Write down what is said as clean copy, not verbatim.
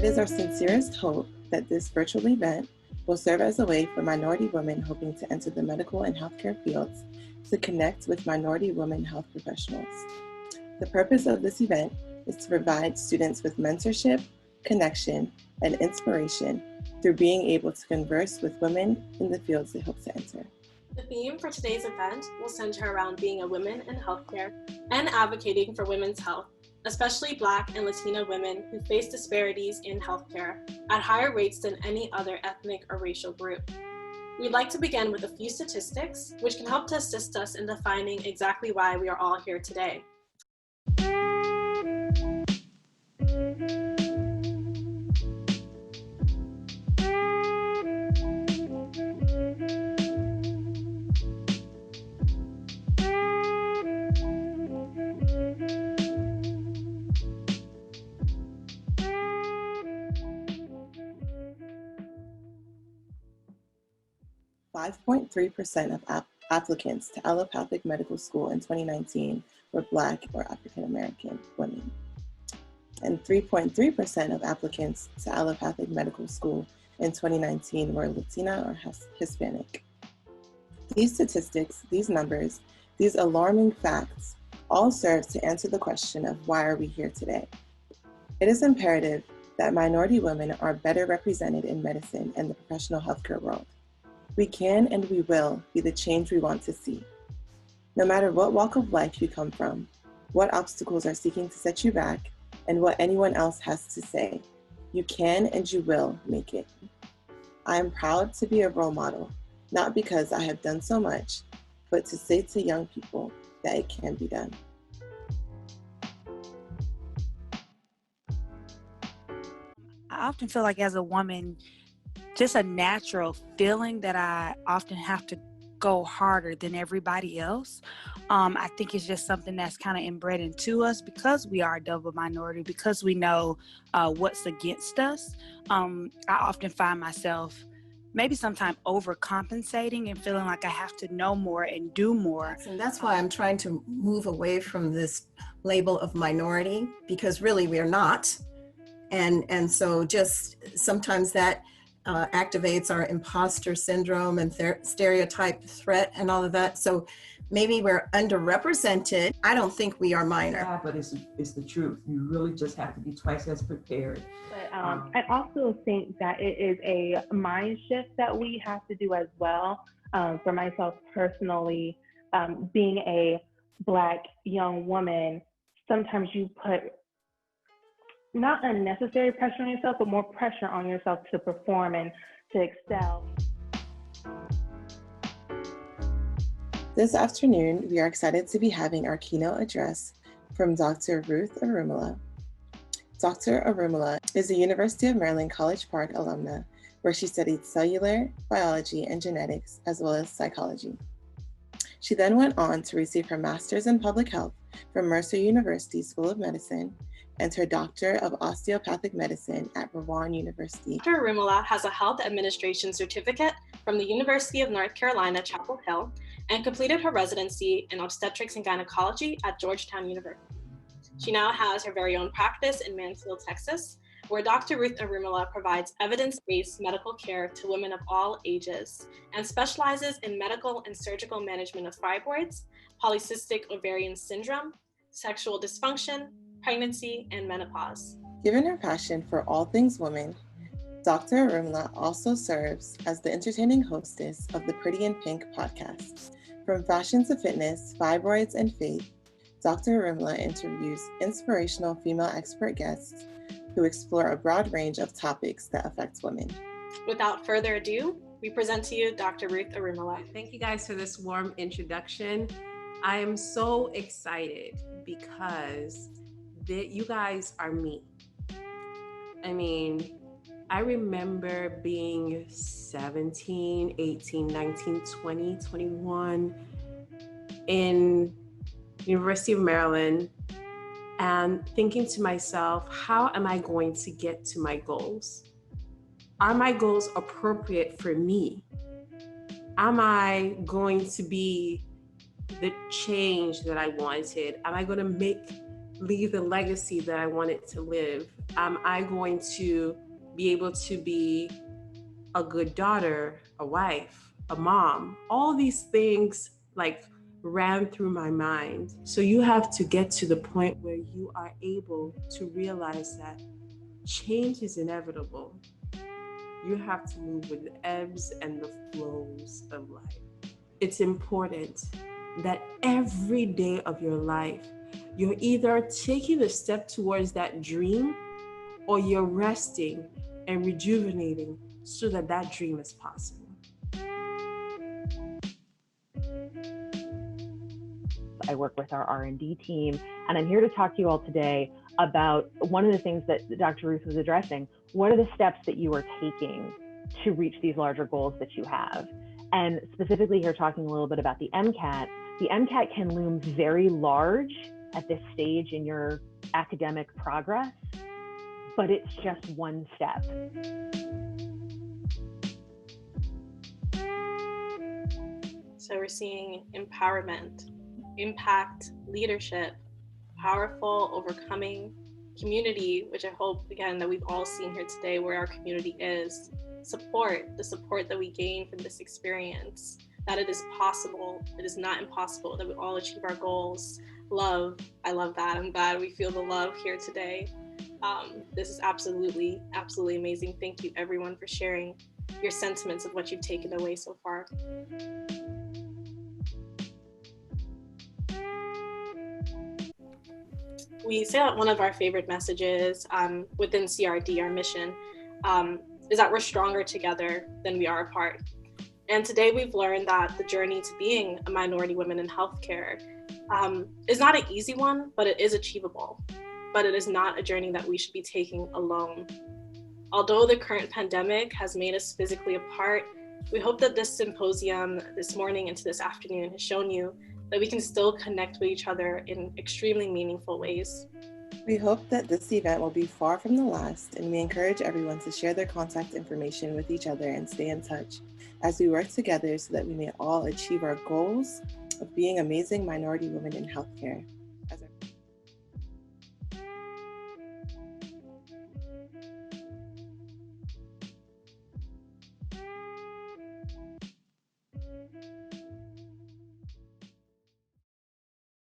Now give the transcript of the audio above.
It is our sincerest hope that this virtual event will serve as a way for minority women hoping to enter the medical and healthcare fields to connect with minority women health professionals. The purpose of this event is to provide students with mentorship, connection, and inspiration through being able to converse with women in the fields they hope to enter. The theme for today's event will center around being a woman in healthcare and advocating for women's health, especially Black and Latina women who face disparities in healthcare at higher rates than any other ethnic or racial group. We'd like to begin with a few statistics, which can help to assist us in defining exactly why we are all here today. 5.3% of applicants to allopathic medical school in 2019 were Black or African American women, and 3.3% of applicants to allopathic medical school in 2019 were Latina or Hispanic. These statistics, these numbers, these alarming facts all serve to answer the question of why are we here today? It is imperative that minority women are better represented in medicine and the professional healthcare world. We can and we will be the change we want to see. No matter what walk of life you come from, what obstacles are seeking to set you back, and what anyone else has to say, you can and you will make it. I am proud to be a role model, not because I have done so much, but to say to young people that it can be done. I often feel like as a woman, just a natural feeling that I often have to go harder than everybody else. I think it's just something that's kind of inbred into us because we are a double minority, because we know what's against us. I often find myself maybe sometimes overcompensating and feeling like I have to know more and do more. And that's why I'm trying to move away from this label of minority, because really we are not. And so just sometimes that activates our imposter syndrome and stereotype threat and all of that. So maybe we're underrepresented. I don't think we are minor. Yeah, but it's the truth. You really just have to be twice as prepared. But I also think that it is a mind shift that we have to do as well. For myself personally, being a Black young woman, sometimes you put not unnecessary pressure on yourself, but more pressure on yourself to perform and to excel. This afternoon, we are excited to be having our keynote address from Dr. Ruth Arumala. Dr. Arumala is a University of Maryland College Park alumna, where she studied cellular biology and genetics, as well as psychology. She then went on to receive her master's in public health from Mercer University School of Medicine and her Doctor of Osteopathic Medicine at Rowan University. Dr. Arumala has a health administration certificate from the University of North Carolina, Chapel Hill, and completed her residency in obstetrics and gynecology at Georgetown University. She now has her very own practice in Mansfield, Texas, where Dr. Ruth Arumala provides evidence-based medical care to women of all ages and specializes in medical and surgical management of fibroids, polycystic ovarian syndrome, sexual dysfunction, pregnancy, and menopause. Given her passion for all things women, Dr. Arumala also serves as the entertaining hostess of the Pretty in Pink podcast. From fashion to fitness, fibroids, and faith, Dr. Arumala interviews inspirational female expert guests who explore a broad range of topics that affect women. Without further ado, we present to you Dr. Ruth Arumala. Thank you guys for this warm introduction. I am so excited because you guys are me. I mean, I remember being 17, 18, 19, 20, 21 in University of Maryland and thinking to myself, how am I going to get to my goals? Are my goals appropriate for me? Am I going to be the change that I wanted? Am I going to make leave the legacy that I wanted to live? Am I going to be able to be a good daughter, a wife, a mom? All these things like ran through my mind. So you have to get to the point where you are able to realize that change is inevitable. You have to move with the ebbs and the flows of life. It's important that every day of your life, you're either taking a step towards that dream or you're resting and rejuvenating so that that dream is possible. I work with our R&D team, and I'm here to talk to you all today about one of the things that Dr. Ruth was addressing. What are the steps that you are taking to reach these larger goals that you have? And specifically here talking a little bit about the MCAT. The MCAT can loom very large at this stage in your academic progress, but it's just one step. So we're seeing empowerment, impact, leadership, powerful, overcoming, community, which I hope, again, that we've all seen here today where our community is, support, the support that we gain from this experience, that it is possible, it is not impossible, that we all achieve our goals. Love, I love that. I'm glad we feel the love here today. This is absolutely, absolutely amazing. Thank you everyone for sharing your sentiments of what you've taken away so far. We say that one of our favorite messages within CRD, our mission, is that we're stronger together than we are apart. And today we've learned that the journey to being a minority woman in healthcare is not an easy one, but it is achievable. But it is not a journey that we should be taking alone. Although the current pandemic has made us physically apart, we hope that this symposium this morning into this afternoon has shown you that we can still connect with each other in extremely meaningful ways. We hope that this event will be far from the last, and we encourage everyone to share their contact information with each other and stay in touch as we work together so that we may all achieve our goals of being amazing minority women in healthcare.